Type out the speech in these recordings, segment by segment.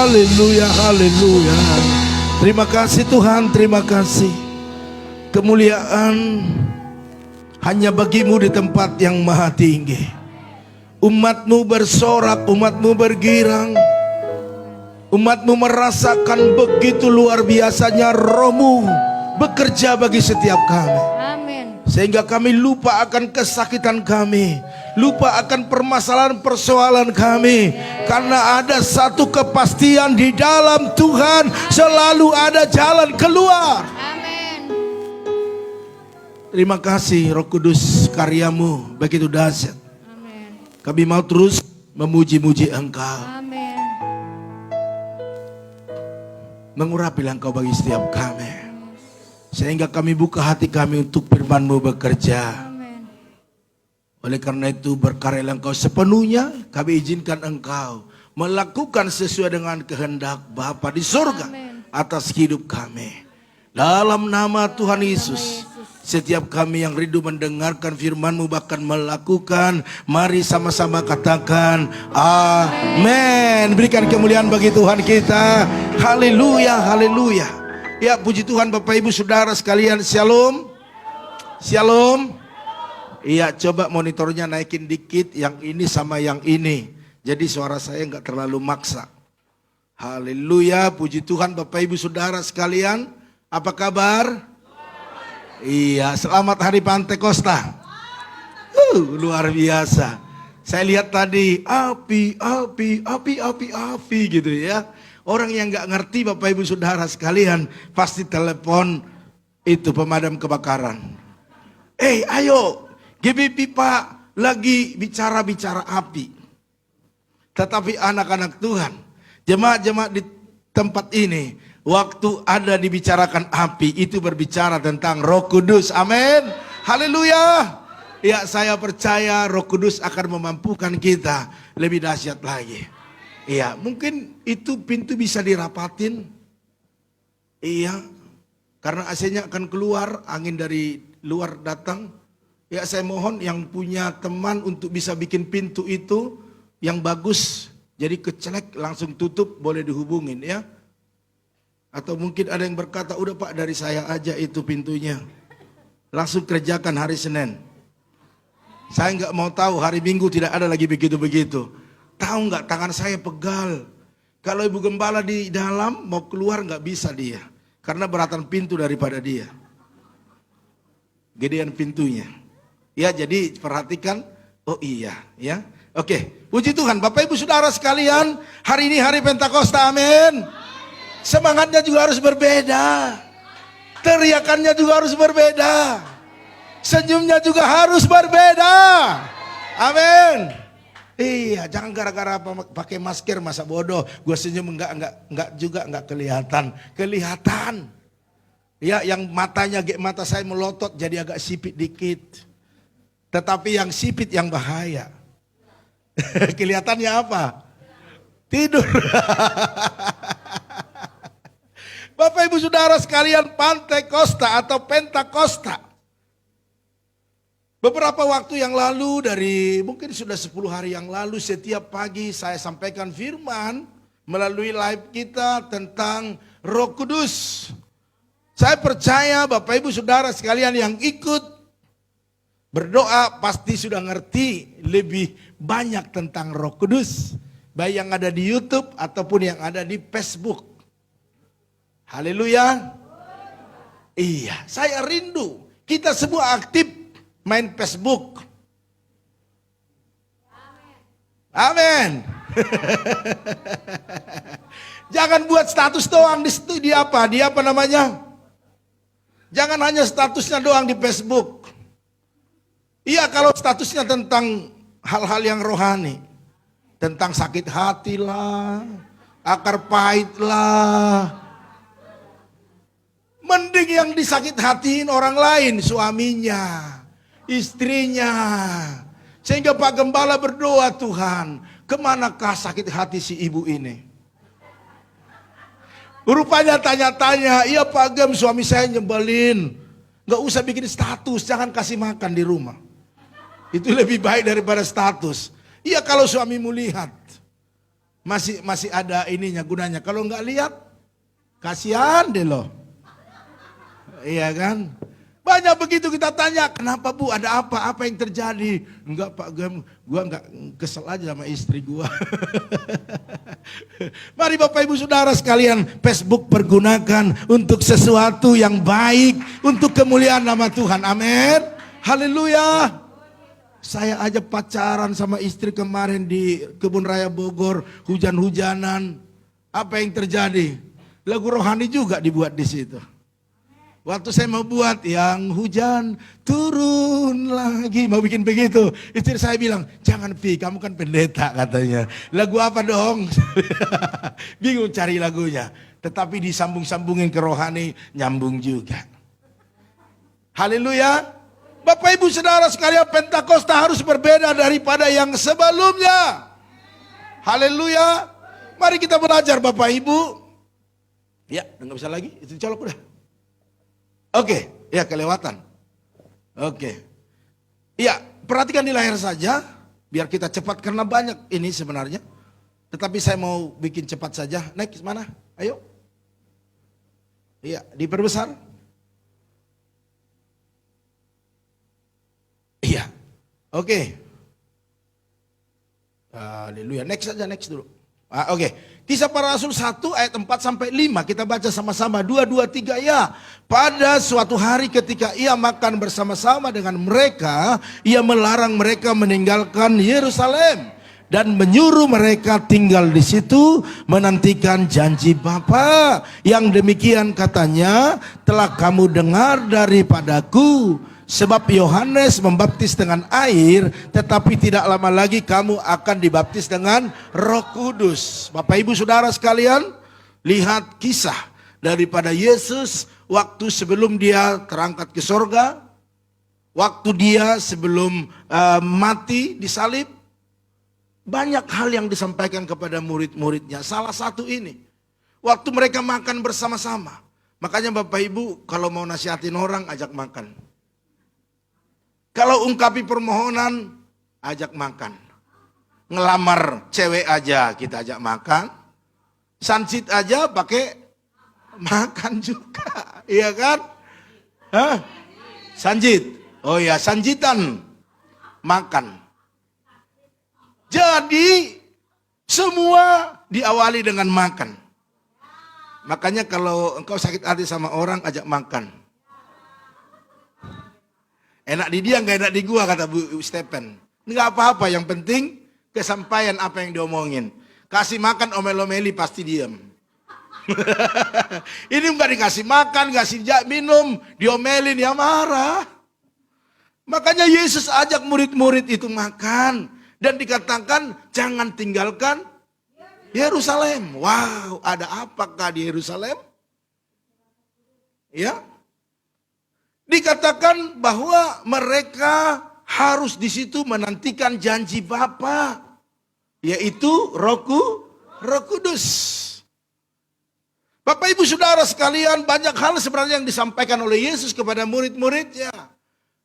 haleluya, haleluya. Terima kasih Tuhan, terima kasih. Kemuliaan hanya bagimu di tempat yang maha tinggi. Umatmu bersorak, umatmu bergirang. Umatmu merasakan begitu luar biasanya rohmu bekerja bagi setiap kami. Amin. Sehingga kami lupa akan kesakitan kami, lupa akan permasalahan-persoalan kami. Karena ada satu kepastian di dalam Tuhan, selalu ada jalan keluar. Amin. Terima kasih Roh Kudus, karyamu begitu dahsyat. Amin. Kami mau terus memuji-muji Engkau, Amin. mengurapilah Engkau bagi setiap kami. Sehingga kami buka hati kami untuk firman-Mu bekerja. Amin. Oleh karena itu berkaryalah Engkau sepenuhnya. Kami izinkan Engkau melakukan sesuai dengan kehendak Bapa di surga. Amin. Atas hidup kami. Dalam nama Tuhan Yesus. Setiap kami yang rindu mendengarkan firman-Mu bahkan melakukan, mari sama-sama katakan amin. Berikan kemuliaan bagi Tuhan kita. Haleluya, haleluya. Ya, puji Tuhan Bapak Ibu Saudara sekalian, shalom. Shalom. Iya, coba monitornya naikin dikit yang ini sama yang ini. Jadi suara saya nggak terlalu maksa. Haleluya, puji Tuhan Bapak Ibu Saudara sekalian. Apa kabar? Iya, selamat hari Pantekosta. Luar biasa. Saya lihat tadi api gitu ya. Orang yang nggak ngerti Bapak Ibu Saudara sekalian pasti telepon itu pemadam kebakaran. Ayo, GBP Pak lagi bicara api. Tetapi anak-anak Tuhan, jemaat-jemaat di tempat ini, waktu ada dibicarakan api itu berbicara tentang Roh Kudus. Amin. Haleluya. Ya, saya percaya Roh Kudus akan memampukan kita lebih dahsyat lagi. Iya, mungkin itu pintu bisa dirapatin. Iya, karena AC-nya akan keluar, angin dari luar datang. Ya, saya mohon yang punya teman untuk bisa bikin pintu itu yang bagus. Jadi kecelek langsung tutup, boleh dihubungin ya. Atau mungkin ada yang berkata, udah Pak dari saya aja itu pintunya. Langsung kerjakan hari Senin. Saya nggak mau tahu hari Minggu tidak ada lagi begitu-begitu. Tahu nggak tangan saya pegal. Kalau ibu gembala di dalam mau keluar nggak bisa dia. Karena beratan pintu daripada dia. Gedean pintunya. Ya, jadi perhatikan. Oh iya ya. Oke, puji Tuhan Bapak Ibu Saudara sekalian. Hari ini hari Pentakosta, amin. Semangatnya juga harus berbeda. Teriakannya juga harus berbeda. Senyumnya juga harus berbeda. Amin. Iya, jangan gara-gara pakai masker masa bodoh. Gue senyum enggak juga enggak kelihatan. Kelihatan. Ya, yang matanya mata saya melotot jadi agak sipit dikit. Tetapi yang sipit yang bahaya. Kelihatannya apa? Tidur. Bapak Ibu Saudara sekalian, Pantekosta atau Pentakosta. Beberapa waktu yang lalu, dari mungkin sudah 10 hari yang lalu, setiap pagi saya sampaikan firman melalui live kita tentang Roh Kudus. Saya percaya Bapak Ibu Saudara sekalian yang ikut berdoa pasti sudah ngerti lebih banyak tentang Roh Kudus. Baik yang ada di YouTube ataupun yang ada di Facebook. Haleluya. Iya, saya rindu kita semua aktif main Facebook. Amin. Jangan buat status doang di apa? Di apa namanya? Jangan hanya statusnya doang di Facebook. Iya, kalau statusnya tentang hal-hal yang rohani. Tentang sakit hati lah, akar pahit lah. Mending yang disakit hatiin orang lain, suaminya, istrinya. Sehingga Pak Gembala berdoa, Tuhan, kemanakah sakit hati si ibu ini? Rupanya tanya-tanya, iya Pak Gem, suami saya nyebelin. Gak usah bikin status, jangan kasih makan di rumah. Itu lebih baik daripada status. Iya, kalau suamimu lihat. Masih ada ininya, gunanya. Kalau nggak lihat, kasihan deh loh. Iya kan? Banyak begitu kita tanya, kenapa Bu, ada apa? Apa yang terjadi? Enggak Pak, gua enggak kesel aja sama istri gua. Mari Bapak Ibu Saudara sekalian, Facebook pergunakan untuk sesuatu yang baik, untuk kemuliaan nama Tuhan. Amin. Haleluya. Saya aja pacaran sama istri kemarin di Kebun Raya Bogor, hujan-hujanan. Apa yang terjadi? Lagu rohani juga dibuat di situ. Waktu saya mau buat yang hujan turun lagi, mau bikin begitu, istri saya bilang, jangan Pi, kamu kan pendeta katanya. Lagu apa dong? Bingung cari lagunya. Tetapi disambung-sambungin ke rohani, nyambung juga. Haleluya. Bapak Ibu Saudara sekalian, Pentakosta harus berbeda daripada yang sebelumnya. Haleluya. Mari kita belajar Bapak Ibu. Ya, nggak bisa lagi, itu colok udah. Oke, ya kelewatan. Oke. Ya, perhatikan di layar saja, biar kita cepat karena banyak ini sebenarnya. Tetapi saya mau bikin cepat saja. Next mana? Ayo. Iya, diperbesar. Iya. Oke. Haleluya. Next saja, next dulu. Oke. Kisah Para Rasul 1 ayat 4 sampai 5 kita baca sama-sama. 2, 2, 3 ya. Pada suatu hari ketika ia makan bersama-sama dengan mereka, ia melarang mereka meninggalkan Yerusalem dan menyuruh mereka tinggal di situ menantikan janji Bapa. Yang demikian katanya, telah kamu dengar daripadaku. Sebab Yohanes membaptis dengan air, tetapi tidak lama lagi kamu akan dibaptis dengan Roh Kudus. Bapak Ibu Saudara sekalian, lihat kisah daripada Yesus waktu sebelum dia terangkat ke sorga, waktu dia sebelum mati disalib. Banyak hal yang disampaikan kepada murid-muridnya. Salah satu ini, waktu mereka makan bersama-sama. Makanya Bapak Ibu kalau mau nasihatin orang, ajak makan. Kalau ungkapi permohonan, ajak makan. Ngelamar cewek aja kita ajak makan. Sanjit aja pakai makan juga. Iya kan? Hah? Sanjit. Oh ya, sanjitan. Makan. Jadi semua diawali dengan makan. Makanya kalau engkau sakit hati sama orang, ajak makan. Enak di dia, nggak enak di gua, kata Bu Stephen. Nggak apa-apa, yang penting kesampaian apa yang diomongin. Kasih makan omel-omeli pasti diam. Ini nggak dikasih makan, kasih minum, diomelin ya marah. Makanya Yesus ajak murid-murid itu makan dan dikatakan jangan tinggalkan Yerusalem. Wow, ada apakah di Yerusalem? Ya. Dikatakan bahwa mereka harus di situ menantikan janji Bapa, yaitu Roh Kudus. Bapak Ibu Saudara sekalian, banyak hal sebenarnya yang disampaikan oleh Yesus kepada murid-muridnya,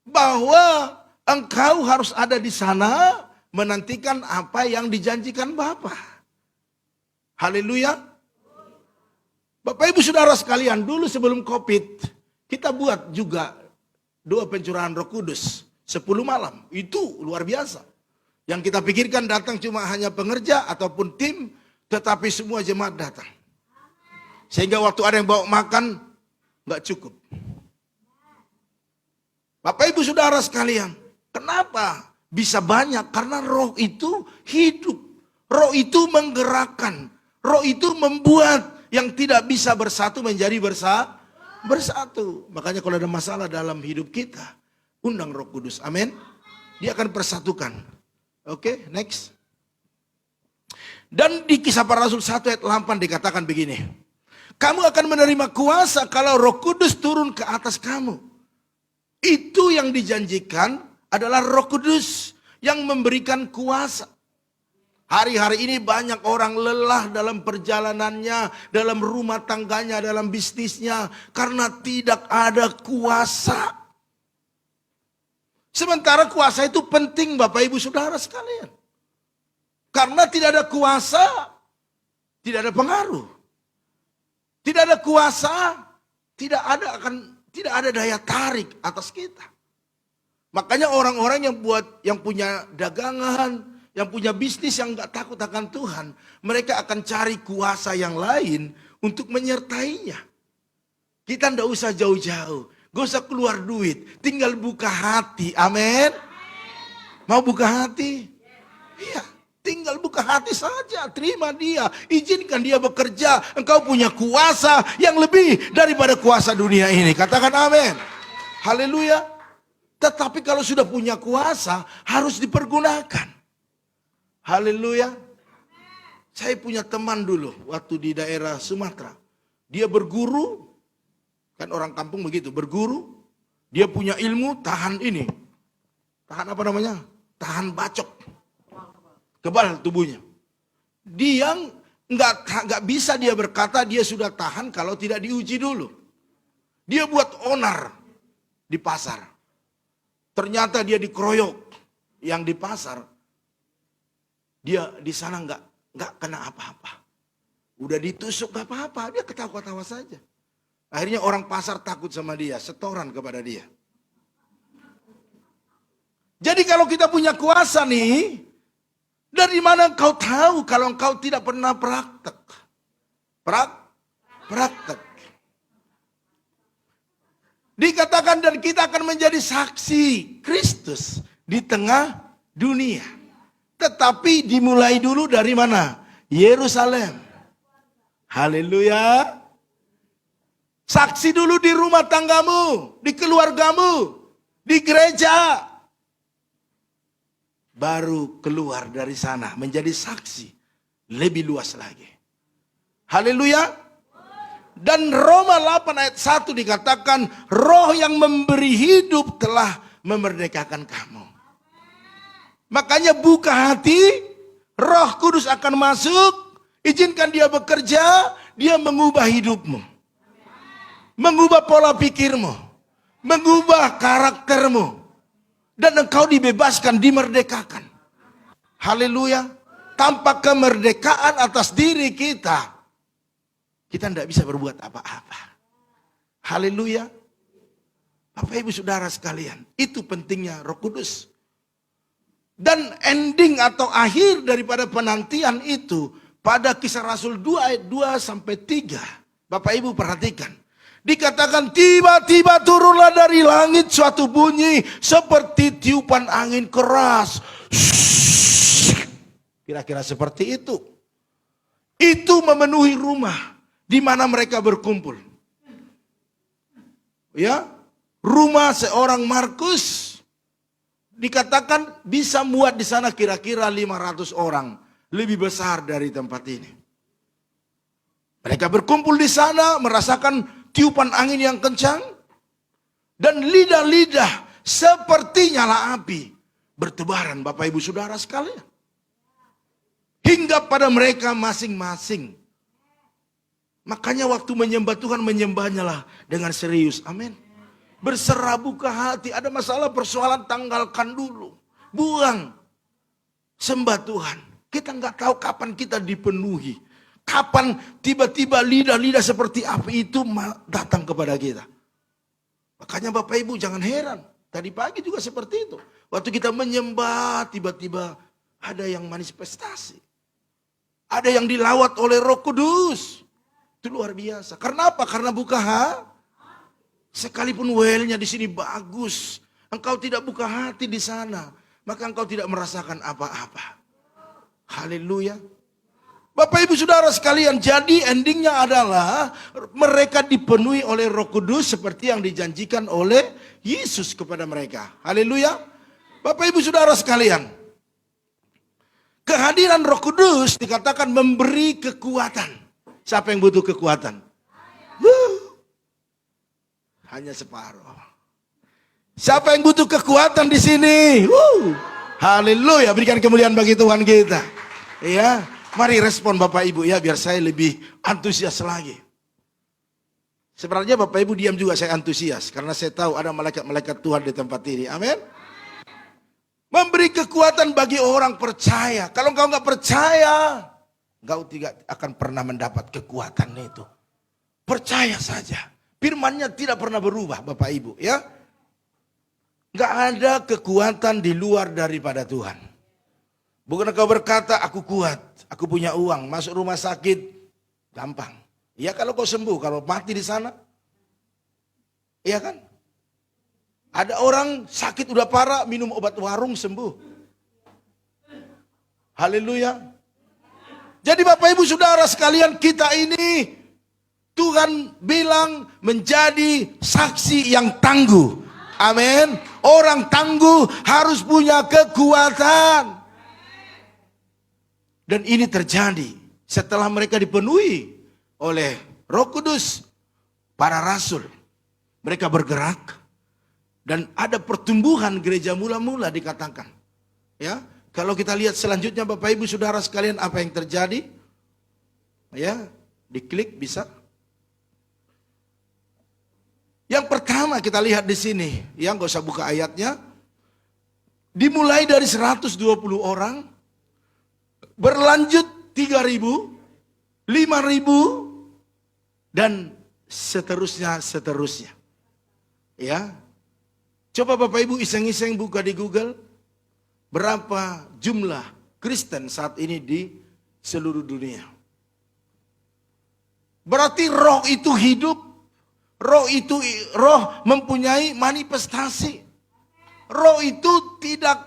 bahwa engkau harus ada di sana menantikan apa yang dijanjikan Bapa. Haleluya. Bapak Ibu Saudara sekalian, dulu sebelum Covid, kita buat juga doa pencurahan Roh Kudus 10 malam. Itu luar biasa. Yang kita pikirkan datang cuma hanya pengerja ataupun tim, tetapi semua jemaat datang. Sehingga waktu ada yang bawa makan, nggak cukup. Bapak Ibu Saudara sekalian, kenapa bisa banyak? Karena roh itu hidup. Roh itu menggerakkan. Roh itu membuat yang tidak bisa bersatu menjadi bersatu. Makanya kalau ada masalah dalam hidup kita, undang Roh Kudus. Amin. Dia akan persatukan. Oke, next. Dan di Kisah Para Rasul 1 ayat 8 dikatakan begini. Kamu akan menerima kuasa kalau Roh Kudus turun ke atas kamu. Itu yang dijanjikan adalah Roh Kudus yang memberikan kuasa. Hari-hari ini banyak orang lelah dalam perjalanannya, dalam rumah tangganya, dalam bisnisnya, karena tidak ada kuasa. Sementara kuasa itu penting Bapak Ibu Saudara sekalian. Karena tidak ada kuasa, tidak ada pengaruh. Tidak ada kuasa, tidak ada daya tarik atas kita. Makanya orang-orang yang punya dagangan, yang punya bisnis yang nggak takut akan Tuhan, mereka akan cari kuasa yang lain untuk menyertainya. Kita nggak usah jauh-jauh, gak usah keluar duit, tinggal buka hati, amin. Mau buka hati? Iya, tinggal buka hati saja, terima dia, izinkan dia bekerja. Engkau punya kuasa yang lebih daripada kuasa dunia ini, katakan amin. Haleluya. Tetapi kalau sudah punya kuasa, harus dipergunakan. Haleluya. Saya punya teman dulu, waktu di daerah Sumatera. Dia berguru. Kan orang kampung begitu, berguru, dia punya ilmu, tahan ini. Tahan apa namanya? Tahan bacok. Kebal tubuhnya. Dia nggak bisa dia berkata dia sudah tahan kalau tidak diuji dulu. Dia buat onar di pasar. Ternyata dia dikeroyok yang di pasar. Dia di sana nggak kena apa-apa. Udah ditusuk nggak apa-apa, dia ketawa-ketawa saja. Akhirnya orang pasar takut sama dia, setoran kepada dia. Jadi kalau kita punya kuasa nih, dari mana engkau tahu kalau engkau tidak pernah praktek? Praktek. Dikatakan dan kita akan menjadi saksi Kristus di tengah dunia. Tetapi dimulai dulu dari mana? Yerusalem. Haleluya. Saksi dulu di rumah tanggamu, di keluargamu, di gereja. Baru keluar dari sana menjadi saksi lebih luas lagi. Haleluya. Dan Roma 8 ayat 1 dikatakan, roh yang memberi hidup telah memerdekakan kamu. Makanya buka hati, Roh Kudus akan masuk, izinkan dia bekerja, dia mengubah hidupmu. Mengubah pola pikirmu, mengubah karaktermu, dan engkau dibebaskan, dimerdekakan. Haleluya. Tanpa kemerdekaan atas diri kita tidak bisa berbuat apa-apa. Haleluya. Bapak Ibu Saudara sekalian, itu pentingnya Roh Kudus. Dan ending atau akhir daripada penantian itu pada Kisah Rasul 2 ayat 2 sampai 3. Bapak Ibu perhatikan. Dikatakan tiba-tiba turunlah dari langit suatu bunyi seperti tiupan angin keras. Kira-kira seperti itu. Itu memenuhi rumah di mana mereka berkumpul. Ya, rumah seorang Markus dikatakan bisa muat di sana kira-kira 500 orang, lebih besar dari tempat ini. Mereka berkumpul di sana merasakan tiupan angin yang kencang dan lidah-lidah seperti nyala api bertebaran, Bapak Ibu Saudara sekalian. Hingga pada mereka masing-masing. Makanya waktu menyembah Tuhan, menyembahnya lah dengan serius. Amin. Berserah, buka hati. Ada masalah, persoalan, tanggalkan dulu. Buang. Sembah Tuhan. Kita nggak tahu kapan kita dipenuhi. Kapan tiba-tiba lidah-lidah seperti api itu datang kepada kita. Makanya Bapak Ibu jangan heran. Tadi pagi juga seperti itu. Waktu kita menyembah, tiba-tiba ada yang manifestasi. Ada yang dilawat oleh Roh Kudus. Itu luar biasa. Karena apa? Karena buka hati. Sekalipun well-nya di sini bagus, engkau tidak buka hati di sana, maka engkau tidak merasakan apa-apa. Haleluya. Bapak Ibu Saudara sekalian, jadi endingnya adalah mereka dipenuhi oleh Roh Kudus seperti yang dijanjikan oleh Yesus kepada mereka. Haleluya. Bapak Ibu Saudara sekalian, kehadiran Roh Kudus dikatakan memberi kekuatan. Siapa yang butuh kekuatan? Hanya separuh. Siapa yang butuh kekuatan di sini? Haleluya, berikan kemuliaan bagi Tuhan kita. Ya. Mari respon Bapak Ibu ya, biar saya lebih antusias lagi. Sebenarnya Bapak Ibu diam juga, saya antusias. Karena saya tahu ada malaikat-malaikat Tuhan di tempat ini. Amin. Memberi kekuatan bagi orang percaya. Kalau engkau nggak percaya, Engkau tidak akan pernah mendapat kekuatan itu. Percaya saja. Firman-Nya tidak pernah berubah, Bapak Ibu, ya. Enggak ada kekuatan di luar daripada Tuhan. Bukan kau berkata, aku kuat, aku punya uang, masuk rumah sakit, gampang. Ya kalau kau sembuh, kalau mati di sana, iya kan? Ada orang sakit udah parah, minum obat warung sembuh. Haleluya. Jadi Bapak Ibu Saudara sekalian, kita ini Tuhan bilang menjadi saksi yang tangguh. Amin. Orang tangguh harus punya kekuatan. Dan ini terjadi setelah mereka dipenuhi oleh Roh Kudus, para rasul. Mereka bergerak dan ada pertumbuhan gereja mula-mula dikatakan. Ya, kalau kita lihat selanjutnya Bapak Ibu Saudara sekalian apa yang terjadi? Ya, diklik bisa. Yang pertama kita lihat di sini, ya nggak usah buka ayatnya. Dimulai dari 120 orang, berlanjut 3.000, 5.000, dan seterusnya. Ya, coba Bapak Ibu iseng-iseng buka di Google, berapa jumlah Kristen saat ini di seluruh dunia. Berarti roh itu hidup. Roh mempunyai manifestasi. Roh itu tidak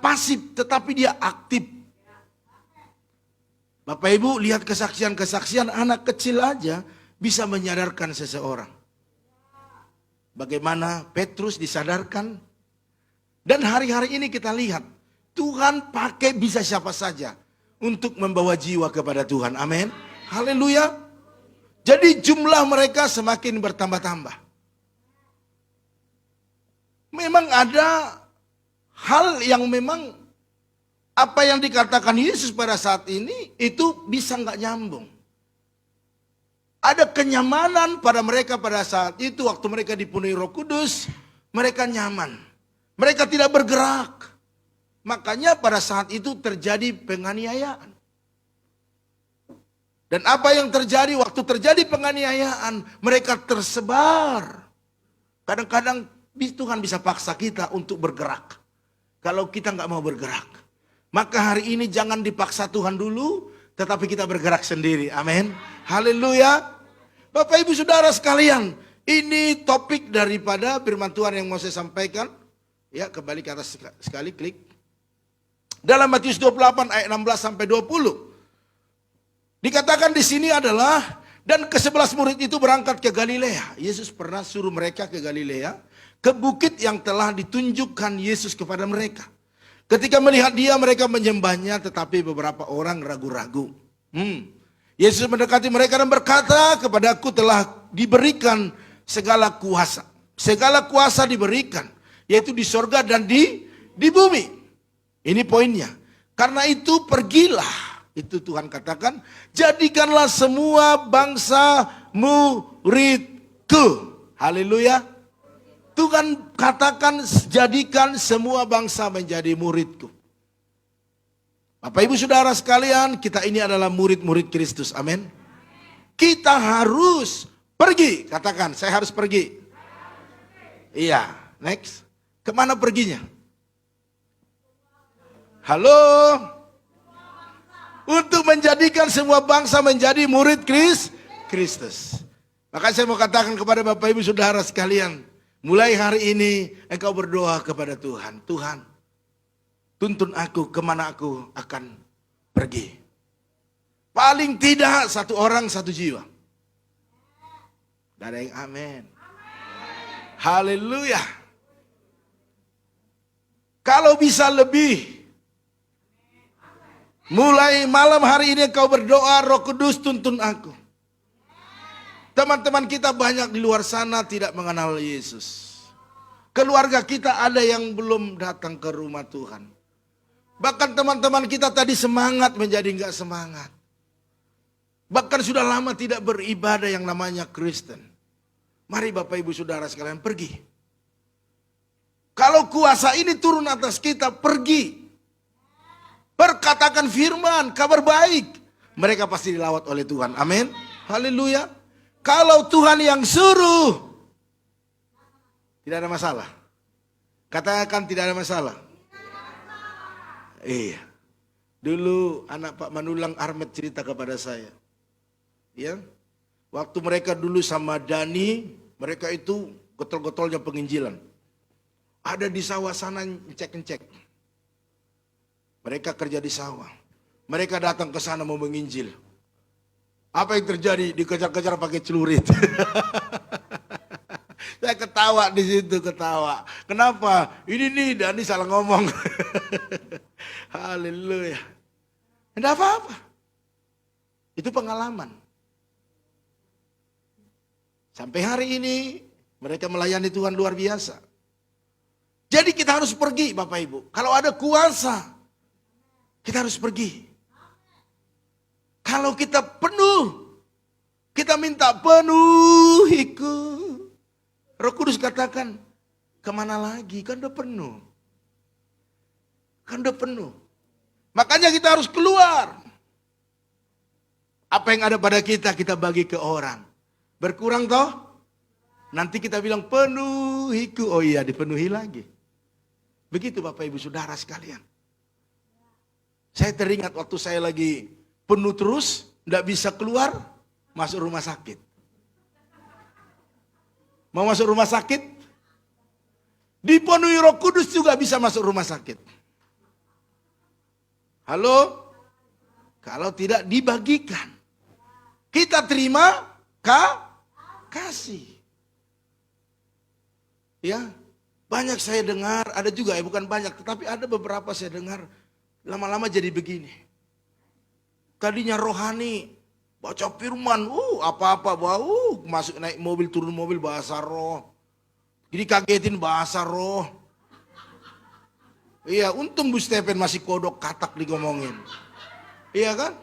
pasif, tetapi dia aktif. Bapak Ibu lihat kesaksian-kesaksian anak kecil aja bisa menyadarkan seseorang. Bagaimana Petrus disadarkan. Dan hari-hari ini kita lihat Tuhan pakai bisa siapa saja untuk membawa jiwa kepada Tuhan. Amin. Haleluya. Jadi jumlah mereka semakin bertambah-tambah. Memang ada hal yang memang apa yang dikatakan Yesus pada saat ini itu bisa nggak nyambung. Ada kenyamanan pada mereka pada saat itu waktu mereka dipenuhi Roh Kudus, mereka nyaman. Mereka tidak bergerak. Makanya pada saat itu terjadi penganiayaan. Dan apa yang terjadi waktu terjadi penganiayaan, mereka tersebar. Kadang-kadang Tuhan bisa paksa kita untuk bergerak. Kalau kita nggak mau bergerak. Maka hari ini jangan dipaksa Tuhan dulu, tetapi kita bergerak sendiri. Amin. Haleluya. Bapak Ibu Saudara sekalian, ini topik daripada firman Tuhan yang mau saya sampaikan. Ya, kembali ke atas sekali, klik. Dalam Matius 28 ayat 16 sampai 20. Dikatakan di sini adalah, dan ke-11 murid itu berangkat ke Galilea. Yesus pernah suruh mereka ke Galilea, ke bukit yang telah ditunjukkan Yesus kepada mereka. Ketika melihat dia, mereka menyembahnya, tetapi beberapa orang ragu-ragu. Yesus mendekati mereka dan berkata, kepadaku telah diberikan segala kuasa. Segala kuasa diberikan, yaitu di sorga dan di bumi. Ini poinnya. Karena itu pergilah. Itu Tuhan katakan, jadikanlah semua bangsa muridku. Haleluya. Tuhan katakan, jadikan semua bangsa menjadi muridku. Bapak Ibu Saudara sekalian, kita ini adalah murid-murid Kristus. Amin. Kita harus pergi. Katakan, saya harus pergi. Iya, next. Kemana perginya? Halo. Untuk menjadikan semua bangsa menjadi murid Kristus. Maka saya mau katakan kepada Bapak Ibu Saudara sekalian, mulai hari ini engkau berdoa kepada Tuhan. Tuhan, tuntun aku kemana aku akan pergi. Paling tidak satu orang satu jiwa. Dan yang amin. Haleluya. Kalau bisa lebih. Mulai malam hari ini kau berdoa, Roh Kudus tuntun aku. Teman-teman kita banyak di luar sana tidak mengenal Yesus. Keluarga kita ada yang belum datang ke rumah Tuhan. Bahkan teman-teman kita tadi semangat menjadi enggak semangat. Bahkan sudah lama tidak beribadah yang namanya Kristen. Mari Bapak Ibu Saudara sekalian pergi. Kalau kuasa ini turun atas kita, pergi. Perkatakan firman, kabar baik. Mereka pasti dilawat oleh Tuhan. Amin. Haleluya. Kalau Tuhan yang suruh, tidak ada masalah. Katakan tidak ada masalah. Iya. Dulu anak Pak Manulang Armet cerita kepada saya. Ya. Waktu mereka dulu sama Dani, mereka itu getol-getolnya penginjilan. Ada di sawah sana ngecek-ngecek. Mereka kerja di sawah. Mereka datang ke sana mau menginjil. Apa yang terjadi? Dikejar-kejar pakai celurit. Saya ketawa di situ, ketawa. Kenapa? Ini nih Dani salah ngomong. Haleluya. Tidak apa-apa. Itu pengalaman. Sampai hari ini mereka melayani Tuhan luar biasa. Jadi kita harus pergi Bapak Ibu. Kalau ada kuasa, kita harus pergi. Kalau kita penuh, kita minta penuhiku. Roh Kudus katakan, kemana lagi? Kan udah penuh. Kan udah penuh. Makanya kita harus keluar. Apa yang ada pada kita bagi ke orang. Berkurang toh? Nanti kita bilang penuhiku. Oh iya, dipenuhi lagi. Begitu Bapak Ibu Saudara sekalian. Saya teringat waktu saya lagi penuh terus, tidak bisa keluar, masuk rumah sakit. Mau masuk rumah sakit? Dipenuhi Roh Kudus juga bisa masuk rumah sakit. Halo? Kalau tidak dibagikan. Kita terima, kasih. Ya, banyak saya dengar, ada juga ya bukan banyak, tetapi ada beberapa saya dengar, lama-lama jadi begini. Tadinya rohani, baca firman, apa-apa, masuk naik mobil, turun mobil bahasa roh. Jadi kagetin bahasa roh. Iya, untung Bu Stephen masih kodok katak digomongin. Iya kan?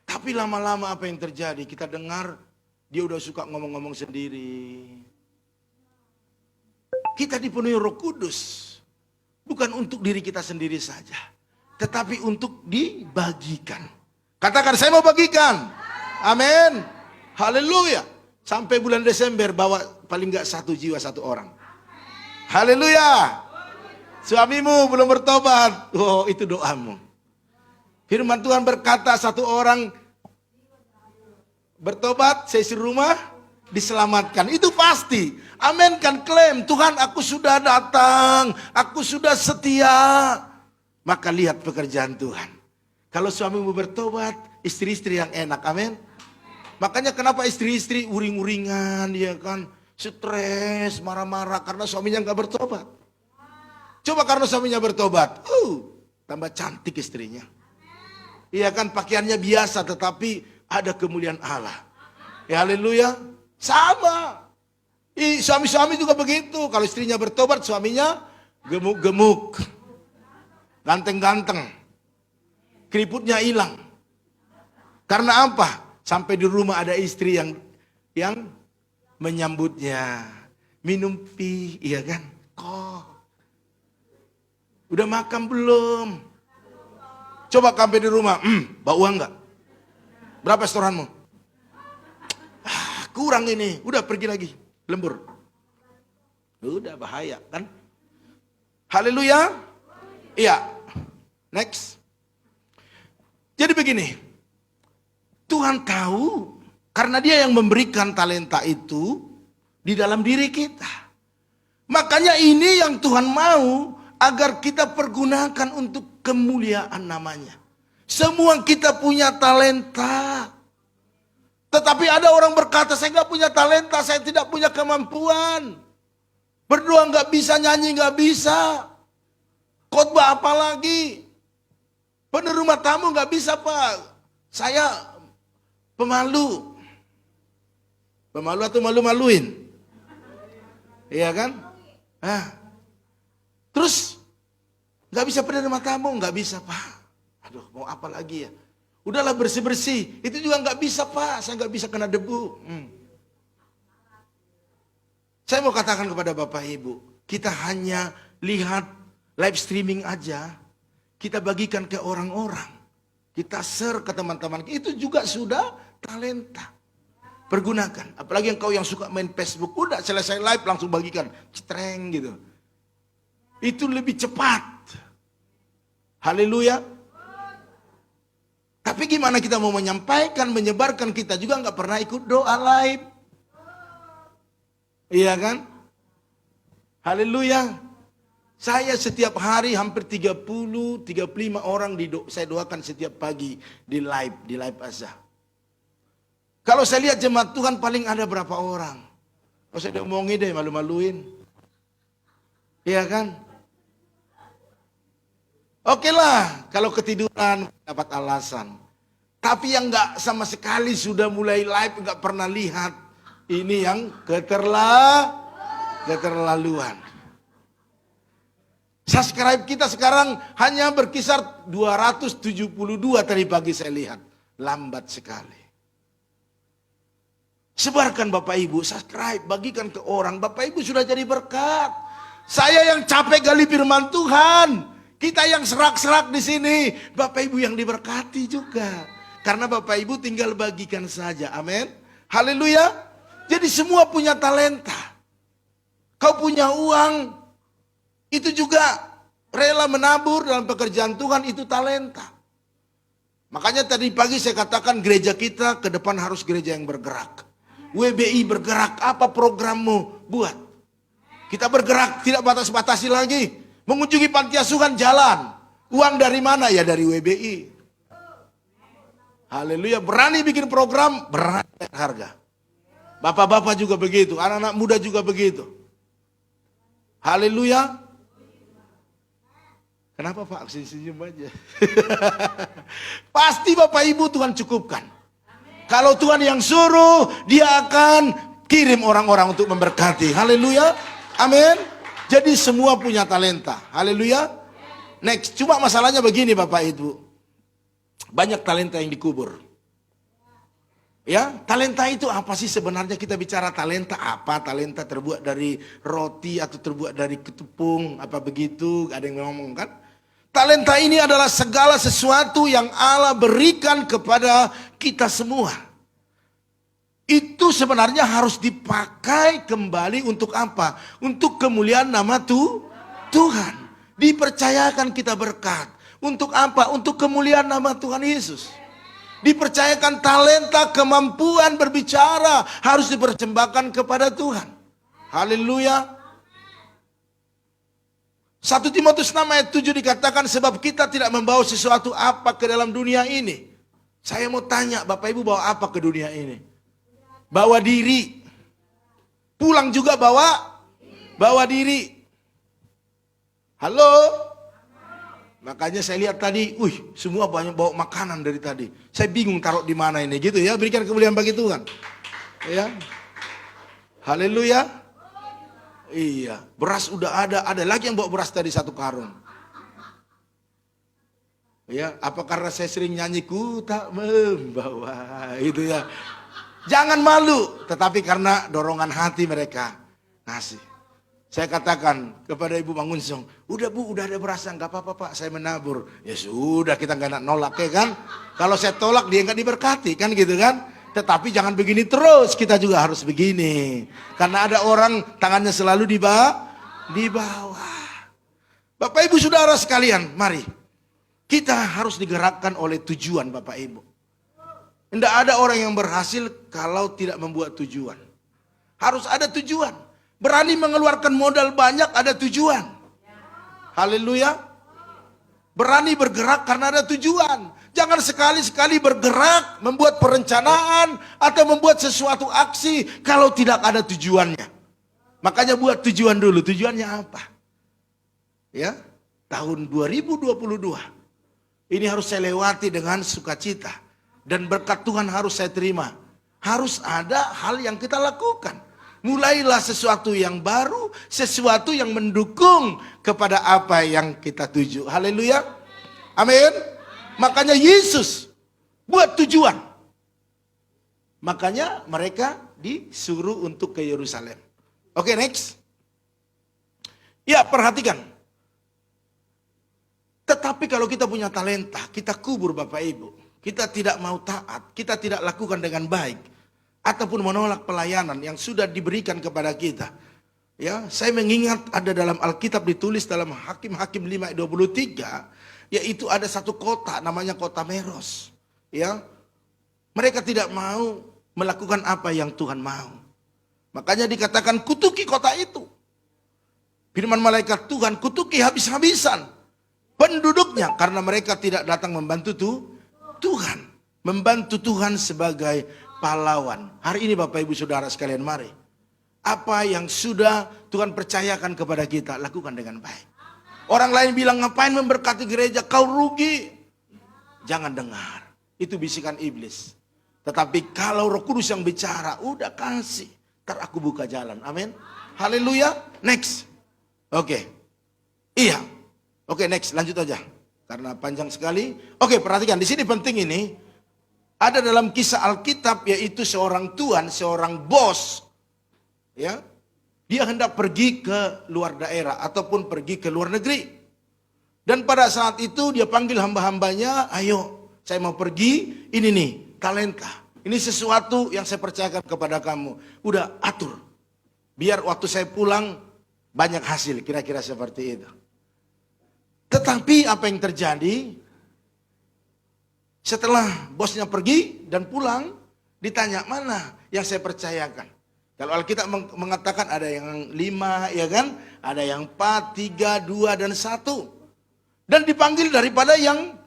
Tapi lama-lama apa yang terjadi? Kita dengar, dia udah suka ngomong-ngomong sendiri. Kita dipenuhi Roh Kudus. Bukan untuk diri kita sendiri saja. Tetapi untuk dibagikan. Katakan, saya mau bagikan. Amin. Haleluya. Sampai bulan Desember bawa paling enggak 1 jiwa 1 orang. Haleluya. Suamimu belum bertobat. Oh, itu doamu. Firman Tuhan berkata 1 orang bertobat, seisi rumah diselamatkan. Itu pasti. Amin kan, klaim. Tuhan, aku sudah datang. Aku sudah setia. Maka lihat pekerjaan Tuhan. Kalau suamimu bertobat, istri-istri yang enak. Amin. Makanya kenapa istri-istri uring-uringan, ya kan, stres, marah-marah karena suaminya nggak bertobat. Coba karena suaminya bertobat, tambah cantik istrinya. Iya kan, pakaiannya biasa tetapi ada kemuliaan Allah. Ya haleluya. Sama. Suami-suami juga begitu. Kalau istrinya bertobat, suaminya gemuk-gemuk, ganteng-ganteng, keriputnya hilang. Karena apa? Sampai di rumah ada istri yang menyambutnya, minum iya kan? Kok udah makan belum? Coba sampai di rumah, bau enggak? Berapa setoranmu? Kurang ini, udah pergi lagi, lembur. Udah bahaya kan? Haleluya. Iya. Next. Jadi begini. Tuhan tahu karena dia yang memberikan talenta itu di dalam diri kita. Makanya ini yang Tuhan mau agar kita pergunakan untuk kemuliaan namanya. Semua kita punya talenta. Tetapi ada orang berkata, saya nggak punya talenta, saya tidak punya kemampuan. Berdoa nggak bisa, nyanyi nggak bisa. Khotbah apalagi? Penuh rumah tamu nggak bisa Pak. Saya pemalu. Pemalu atau malu-maluin? Iya kan? Terus nggak bisa penerima tamu, nggak bisa Pak. Aduh, mau apa lagi ya? Udahlah bersih-bersih. Itu juga nggak bisa Pak. Saya nggak bisa kena debu. Saya mau katakan kepada Bapak Ibu, kita hanya lihat live streaming aja. kita bagikan ke orang-orang. Kita share ke teman-teman. Itu juga sudah talenta. Pergunakan. Apalagi engkau yang suka main Facebook. Udah selesai live langsung bagikan. Cetreng gitu. Itu lebih cepat. Haleluya. Tapi gimana kita mau menyampaikan, menyebarkan, kita juga nggak pernah ikut doa live. Iya kan? Haleluya. Saya setiap hari hampir 30-35 orang saya doakan setiap pagi di live azah. Kalau saya lihat jemaat Tuhan paling ada berapa orang? Oh, saya diomongin deh, malu-maluin. Iya kan? Oke lah, kalau ketiduran dapat alasan. Tapi yang nggak sama sekali sudah mulai live nggak pernah lihat, ini yang keterlaluan. Subscribe kita sekarang hanya berkisar 272 tadi pagi saya lihat, lambat sekali. Sebarkan Bapak Ibu, subscribe, bagikan ke orang. Bapak Ibu sudah jadi berkat. Saya yang capek gali firman Tuhan. Kita yang serak-serak di sini, Bapak Ibu yang diberkati juga. Karena Bapak Ibu tinggal bagikan saja. Amin. Haleluya. Jadi semua punya talenta. Kau punya uang, itu juga rela menabur dalam pekerjaan Tuhan, itu talenta. Makanya tadi pagi saya katakan gereja kita ke depan harus gereja yang bergerak. WBI bergerak, apa programmu? Buat. Kita bergerak, tidak batas-batasi lagi. Mengunjungi panti asuhan jalan. Uang dari mana? Ya dari WBI. Haleluya, berani bikin program, berani harga. Bapak-bapak juga begitu, anak-anak muda juga begitu. Haleluya. Kenapa Pak? Senyum aja. Pasti Bapak Ibu Tuhan cukupkan. Kalau Tuhan yang suruh, dia akan kirim orang-orang untuk memberkati. Haleluya. Amin. Jadi semua punya talenta. Haleluya. Next, cuma masalahnya begini Bapak Ibu. Banyak talenta yang dikubur. Ya, talenta itu apa sih sebenarnya? Kita bicara talenta apa? Talenta terbuat dari roti atau terbuat dari ketepung, apa begitu? Ada yang ngomong kan? Talenta ini adalah segala sesuatu yang Allah berikan kepada kita semua. Itu sebenarnya harus dipakai kembali untuk apa? Untuk kemuliaan nama Tuhan. Dipercayakan kita berkat. Untuk apa? Untuk kemuliaan nama Tuhan Yesus. Dipercayakan talenta, kemampuan berbicara harus dipersembahkan kepada Tuhan. Haleluya. 1 Timotius 6 ayat 7 dikatakan sebab kita tidak membawa sesuatu apa ke dalam dunia ini. Saya mau tanya, Bapak Ibu bawa apa ke dunia ini? Bawa diri. Pulang juga bawa diri. Halo? Makanya saya lihat tadi, semua banyak bawa makanan dari tadi. Saya bingung taruh di mana ini gitu ya. Berikan kemuliaan bagi Tuhan. Ya. Haleluya. Iya, beras udah ada lagi yang bawa beras tadi 1 karung. Ya, apa karena saya sering nyanyi ku tak membawa itu ya. Jangan malu, tetapi karena dorongan hati mereka ngasih. Saya katakan kepada Ibu Mangunsong, udah Bu, udah ada beras, nggak apa-apa Pak, saya menabur. Ya sudah, kita nggak nolak ya kan. Kalau saya tolak dia nggak diberkati kan gitu kan. Tetapi jangan begini terus, kita juga harus begini. Karena ada orang tangannya selalu di bawah. Bapak Ibu Saudara sekalian, mari. Kita harus digerakkan oleh tujuan Bapak Ibu. Tidak ada orang yang berhasil kalau tidak membuat tujuan. Harus ada tujuan. Berani mengeluarkan modal banyak, ada tujuan. Haleluya. Berani bergerak karena ada tujuan. Jangan sekali-sekali bergerak, membuat perencanaan, atau membuat sesuatu aksi kalau tidak ada tujuannya. Makanya buat tujuan dulu. Tujuannya apa? Ya, tahun 2022. Ini harus saya lewati dengan sukacita. Dan berkat Tuhan harus saya terima. Harus ada hal yang kita lakukan. Mulailah sesuatu yang baru, sesuatu yang mendukung kepada apa yang kita tuju. Haleluya. Amin. Makanya Yesus buat tujuan. Makanya mereka disuruh untuk ke Yerusalem. Oke, next. Ya, perhatikan. Tetapi kalau kita punya talenta, kita kubur Bapak Ibu. Kita tidak mau taat, kita tidak lakukan dengan baik. Ataupun menolak pelayanan yang sudah diberikan kepada kita. Ya, saya mengingat ada dalam Alkitab ditulis dalam Hakim-Hakim 5 ayat 23, yaitu ada satu kota namanya kota Meros. Ya, mereka tidak mau melakukan apa yang Tuhan mau. Makanya dikatakan kutuki kota itu. Firman malaikat Tuhan, kutuki habis-habisan penduduknya karena mereka tidak datang membantu Tuhan. Membantu Tuhan sebagai pahlawan. Hari ini Bapak Ibu Saudara sekalian, mari. Apa yang sudah Tuhan percayakan kepada kita, lakukan dengan baik. Orang lain bilang, ngapain memberkati gereja, kau rugi. Jangan dengar, itu bisikan iblis. Tetapi kalau Roh Kudus yang bicara, udah kasih, ntar aku buka jalan. Amin. Haleluya. Next. Oke. Iya. Oke, next, lanjut aja. Karena panjang sekali. Oke, perhatikan, di sini penting ini. Ada dalam kisah Alkitab, yaitu seorang tuan, seorang bos. Ya, dia hendak pergi ke luar daerah ataupun pergi ke luar negeri. Dan pada saat itu dia panggil hamba-hambanya, ayo saya mau pergi, ini nih talenta. Ini sesuatu yang saya percayakan kepada kamu. Udah atur, biar waktu saya pulang banyak hasil, kira-kira seperti itu. Tetapi apa yang terjadi? Setelah bosnya pergi dan pulang, ditanya mana yang saya percayakan. Kalau Alkitab mengatakan ada yang 5, ya kan? Ada yang 4, 3, 2, dan 1. Dan dipanggil daripada yang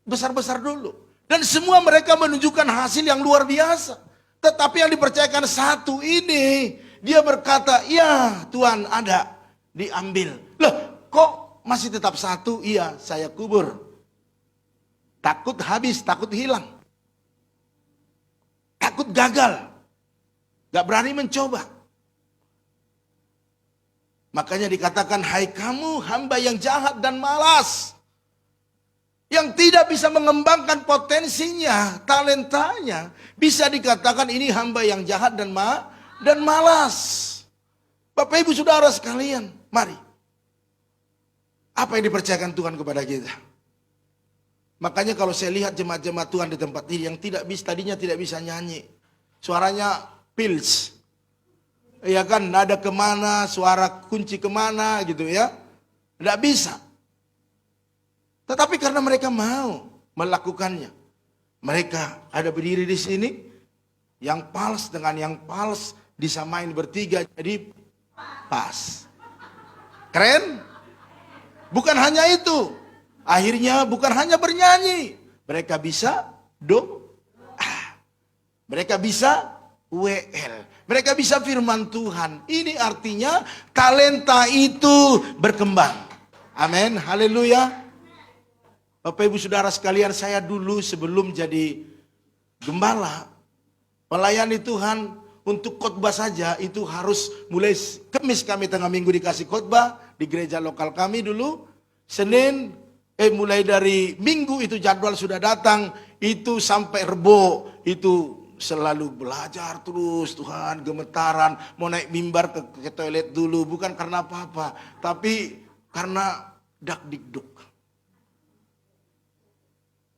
besar-besar dulu. Dan semua mereka menunjukkan hasil yang luar biasa. Tetapi yang dipercayakan 1 ini, dia berkata, ya Tuhan ada, diambil. Loh, kok masih tetap 1? Iya, saya kubur. Takut habis, takut hilang. Takut gagal. Gak berani mencoba. Makanya dikatakan, hai kamu hamba yang jahat dan malas. Yang tidak bisa mengembangkan potensinya, talentanya. Bisa dikatakan ini hamba yang jahat dan malas. Bapak Ibu Saudara sekalian, mari. Apa yang dipercayakan Tuhan kepada kita? Makanya kalau saya lihat jemaat-jemaat Tuhan di tempat ini yang tadinya tidak bisa nyanyi. Suaranya Pils, ya kan, nada kemana, suara kunci kemana gitu ya, tidak bisa. Tetapi karena mereka mau melakukannya, mereka ada berdiri di sini, yang pals dengan yang pals disamain bertiga jadi pas. Keren? Bukan hanya itu, akhirnya bukan hanya bernyanyi, mereka bisa mereka bisa WL. Mereka bisa firman Tuhan. Ini artinya talenta itu berkembang. Amin. Haleluya. Bapak Ibu Saudara sekalian, saya dulu sebelum jadi gembala, melayani Tuhan untuk khotbah saja itu harus mulai Kamis kami tengah minggu dikasih khotbah di gereja lokal kami dulu. Senin mulai dari Minggu itu jadwal sudah datang, itu sampai Rebo itu selalu belajar terus. Tuhan, gemetaran, mau naik mimbar ke toilet dulu, bukan karena apa-apa, tapi karena dak-dikduk.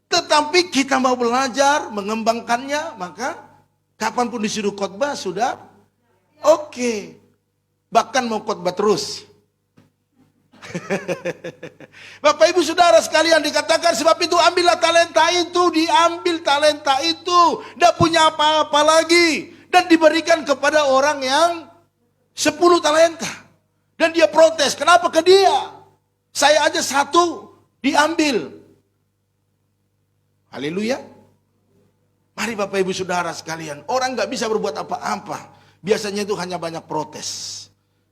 Tetapi kita mau belajar, mengembangkannya, maka kapanpun disuruh khotbah sudah oke. Bahkan mau khotbah terus. Bapak Ibu Saudara sekalian, dikatakan sebab itu ambillah talenta itu, diambil talenta itu, tidak punya apa-apa lagi, dan diberikan kepada orang yang 10 talenta. Dan dia protes, kenapa ke dia? Saya aja 1 diambil. Haleluya. Mari Bapak Ibu Saudara sekalian, orang gak bisa berbuat apa-apa, biasanya itu hanya banyak protes,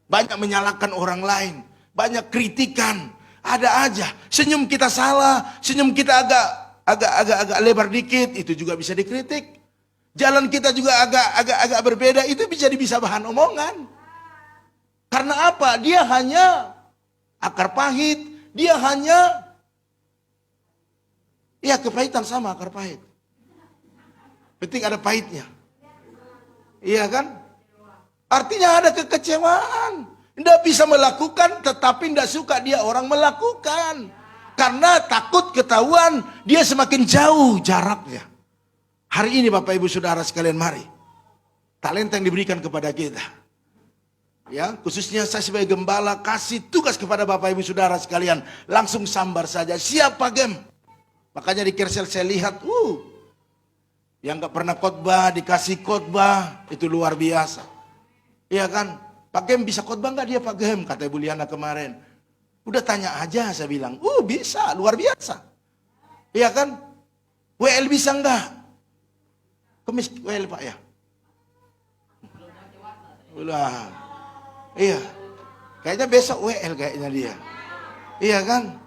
banyak menyalahkan orang lain, banyak kritikan, ada aja. Senyum kita salah, senyum kita agak lebar dikit, itu juga bisa dikritik. Jalan kita juga agak berbeda, itu bisa bahan omongan. Karena apa? Dia hanya akar pahit, dia hanya kepahitan sama akar pahit. Penting ada pahitnya. Iya kan? Artinya ada kekecewaan. Tidak bisa melakukan, tetapi tidak suka dia orang melakukan. Karena takut ketahuan, dia semakin jauh jaraknya. Hari ini Bapak Ibu Saudara sekalian, mari. Talenta yang diberikan kepada kita. Ya, khususnya saya sebagai gembala kasih tugas kepada Bapak Ibu Saudara sekalian. Langsung sambar saja, siapa game. Makanya di Kersel saya lihat, yang gak pernah khotbah dikasih khotbah, itu luar biasa. Iya kan? Pak Gem bisa khotbah nggak dia Pak Gem? Kata Ibu Liana kemarin. Udah tanya aja, saya bilang. Bisa, luar biasa. Iya kan? WL bisa nggak? Kemis WL Pak ya? Ulah. Iya. Kayaknya besok WL kayaknya dia. Iya kan?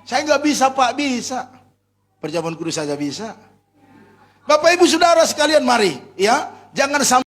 Saya nggak bisa Pak, bisa. Perjamuan kudus saja bisa. Bapak Ibu Saudara sekalian, mari. Ya, jangan sampai